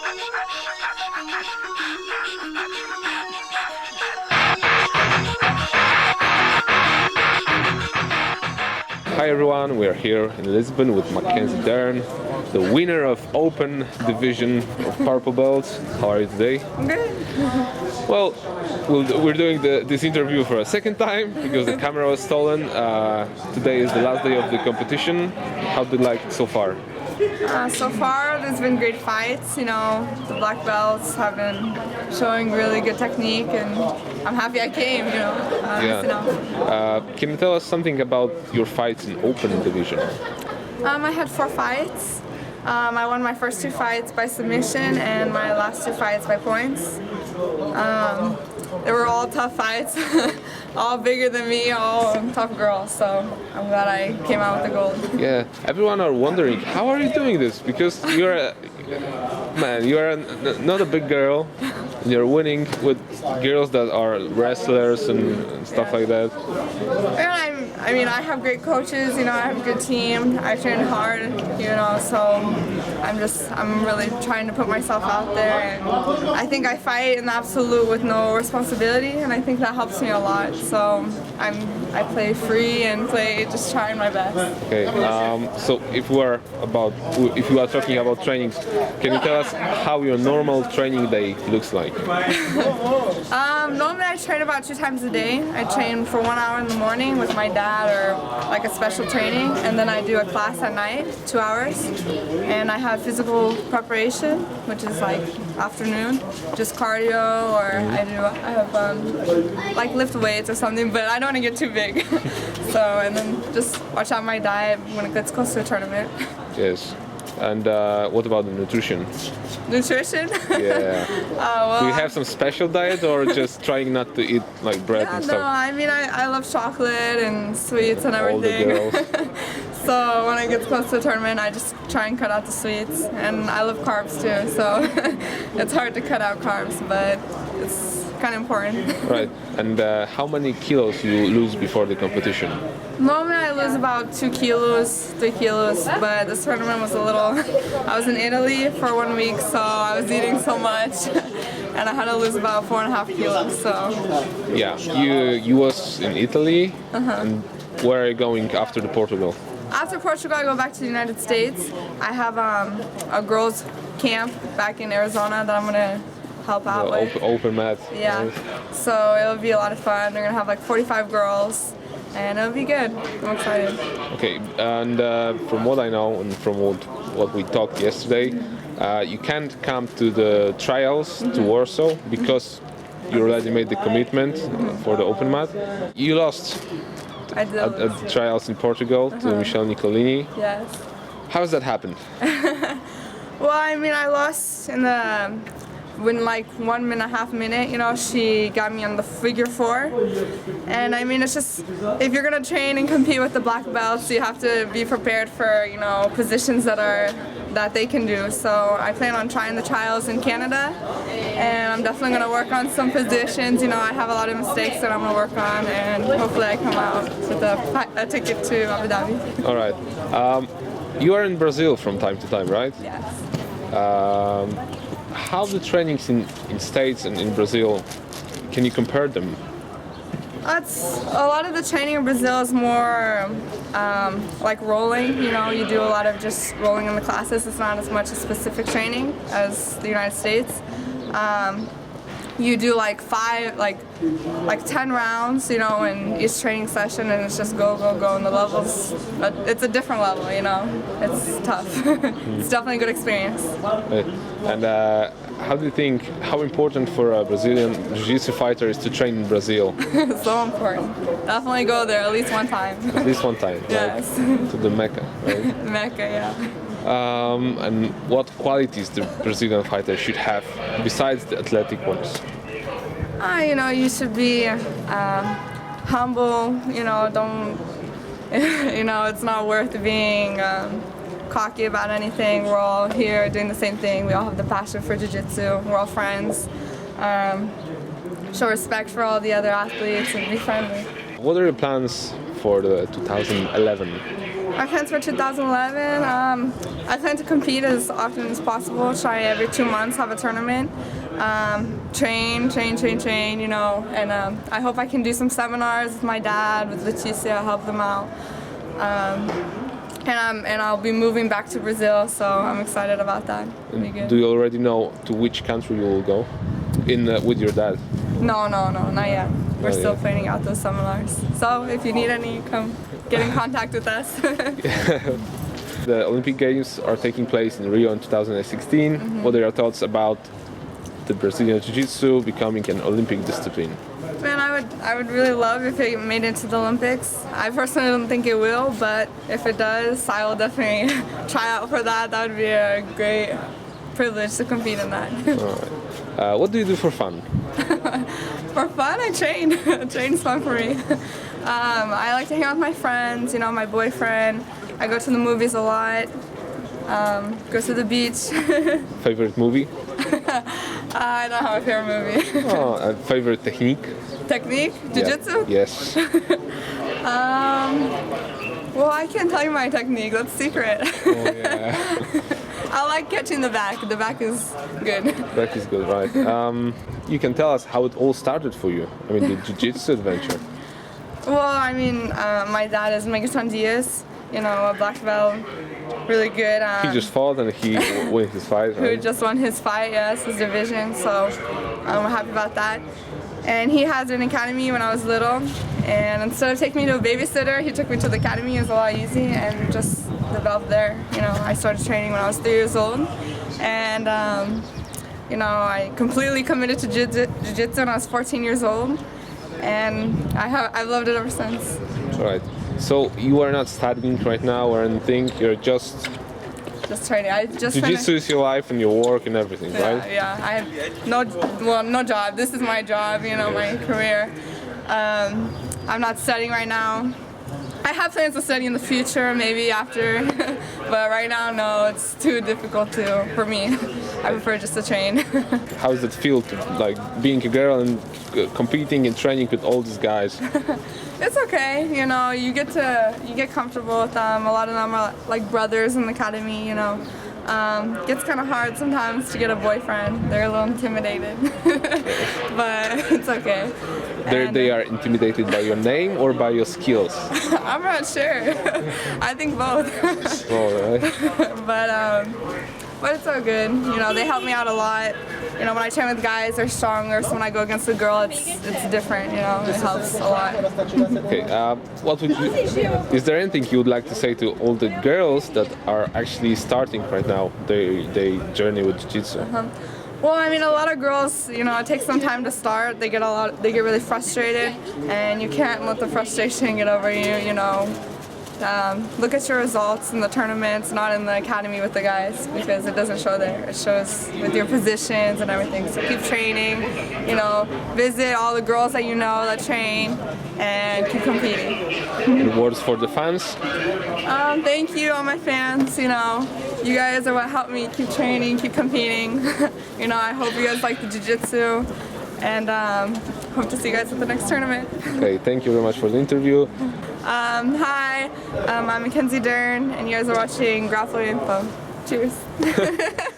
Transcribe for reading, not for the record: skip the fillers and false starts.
Hi everyone, we're here in Lisbon with Mackenzie Dern, the winner of Open Division of Purple Belts. How are you today? I'm good. Well, we're doing this interview for a second time because the camera was stolen. Today is the last day of the competition. How did you like it so far? So far, there's been great fights. You know, the black belts have been showing really good technique, and I'm happy I came. You know, Can you tell us something about your fights in Open Division? I had 4 fights. I won my first 2 fights by submission, and my last 2 fights by points. They were all tough fights, all bigger than me, all tough girls. So I'm glad I came out with the gold. Yeah, everyone are wondering how are you doing this, because you're not a big girl. You're winning with girls that are wrestlers and stuff like that. I mean, I have great coaches. You know, I have a good team. I train hard. You know, so I'm really trying to put myself out there, and I think I fight in the absolute with no responsibility, and I think that helps me a lot. So I play free and play just trying my best. Okay. So if you are talking about trainings, can you tell us how your normal training day looks like? Normally I train about 2 times a day. I train for 1 hour in the morning with my dad or like a special training, and then I do a class at night, 2 hours. And I have physical preparation, which is like afternoon, just cardio, or I have like lift weights or something, but I don't want to get too big. So, and then just watch out my diet when it gets close to a tournament. Yes. And what about the nutrition? Nutrition? Yeah. Well, do you have some special diet, or just trying not to eat like bread and stuff? No, I mean I love chocolate and sweets and everything. All the girls. So when it gets close to a tournament, I just try and cut out the sweets, and I love carbs too. So it's hard to cut out carbs, but it's kind of important. Right. And how many kilos you lose before the competition? Normally I lose about 2 kilos, 3 kilos, but this tournament was a little... I was in Italy for 1 week, so I was eating so much, and I had to lose about 4.5 kilos, so... Yeah, you was in Italy, and where are you going after the Portugal? After Portugal, I go back to the United States. I have a girls' camp back in Arizona that I'm going to help out with. Open mat. Yeah, Right? so it'll be a lot of fun. We're going to have like 45 girls, and it'll be good. I'm excited. Okay, and from what I know and from what we talked yesterday, you can't come to the trials to Warsaw because you already made the commitment for the open mat. You lost I did. at the trials in Portugal to Michelle Nicolini. Yes. How has that happened? Well, I mean, I lost in like 1.5 minutes, you know, she got me on the figure 4. And I mean, it's just, if you're gonna train and compete with the black belts, you have to be prepared for, you know, positions that they can do. So I plan on trying the trials in Canada, and I'm definitely gonna work on some positions. You know, I have a lot of mistakes that I'm gonna work on, and hopefully I come out with a ticket to Abu Dhabi. All right. You are in Brazil from time to time, right? Yes. How the trainings in States and in Brazil, can you compare them? A lot of the training in Brazil is more like rolling. You know, you do a lot of just rolling in the classes. It's not as much a specific training as the United States. You do like 10 rounds, you know, in each training session, and it's just go, go, go. And the levels, it's a different level, you know. It's tough. It's definitely a good experience. And how do you think, how important for a Brazilian Jiu-jitsu fighter is to train in Brazil? So important. Definitely go there at least one time. At least one time, Yes. right? To the Mecca, right? Mecca, yeah. And what qualities the Brazilian fighter should have besides the athletic ones? You know, you should be humble. You know, don't. You know, it's not worth being cocky about anything. We're all here doing the same thing. We all have the passion for Jiu-jitsu. We're all friends. Show respect for all the other athletes and be friendly. What are your plans for the 2011 My plans for 2011, I plan to compete as often as possible, try every 2 months, have a tournament, train, you know, and I hope I can do some seminars with my dad, with Jujitsu, help them out. And I'll be moving back to Brazil, so I'm excited about that. It'll be good. Do you already know to which country you will go with your dad? No, not yet. We're Not still yet. planning out those seminars. So if you need any, come get in contact with us. The Olympic Games are taking place in Rio in 2016. What are your thoughts about the Brazilian Jiu-Jitsu becoming an Olympic discipline? Man, I would really love if it made it to the Olympics. I personally don't think it will, but if it does, I will definitely try out for that. That would be a great privilege to compete in that. All right. What do you do for fun? For fun, I train. Train's fun for me. I like to hang out with my friends, you know, my boyfriend. I go to the movies a lot. Go to the beach. Favorite movie? I don't have a favorite movie. Oh, favorite technique? Technique? Jiu-jitsu? Yeah. Yes. Well, I can't tell you my technique. That's secret. Oh, yeah. I like catching the back. The back is good. That is good, right? You can tell us how it all started for you. I mean, the Jiu-Jitsu adventure. Well, I mean, my dad is Mackenzie Dern, you know, a black belt, really good. He just fought and he won his fight, Who right? just won his fight, yes, his division, so I'm happy about that. And he has an academy when I was little, and instead of taking me to a babysitter, he took me to the academy. It was a lot easy, and just developed there. You know, I started training when I was 3 years old, and you know, I completely committed to jiu-jitsu when I was 14 years old, and I've loved it ever since. Right. So you are not studying right now or anything. You're just Training. I just Jiu-Jitsu is your life and your work and everything, right? Yeah. I have no job. This is my job, you know, my career. I'm not studying right now. I have plans to study in the future, maybe after, but right now, no, it's too difficult for me. I prefer just to train. How does it feel to like being a girl and competing and training with all these guys? It's okay, you know, you get comfortable with them. A lot of them are like brothers in the academy, you know. Gets kind of hard sometimes to get a boyfriend. They're a little intimidated, but it's okay. They are intimidated by your name or by your skills? I'm not sure. I think both. All right. But it's so good. You know, they help me out a lot. You know, when I train with guys, they're stronger. So when I go against a girl, it's different. You know, it helps a lot. Okay. What would you? Is there anything you would like to say to all the girls that are actually starting right now their journey with Jiu-Jitsu? Well, I mean, a lot of girls, you know, it takes them time to start. They get really frustrated, and you can't let the frustration get over you. You know. Look at your results in the tournaments, not in the academy with the guys, because it doesn't show there. It shows with your positions and everything. So keep training, you know, visit all the girls that you know that train, and keep competing. Any words for the fans? Thank you, all my fans. You know, you guys are what helped me keep training, keep competing. You know, I hope you guys like the jiu-jitsu, and hope to see you guys at the next tournament. Okay, thank you very much for the interview. Hi, I'm Mackenzie Dern, and you guys are watching Grappler Info. Cheers.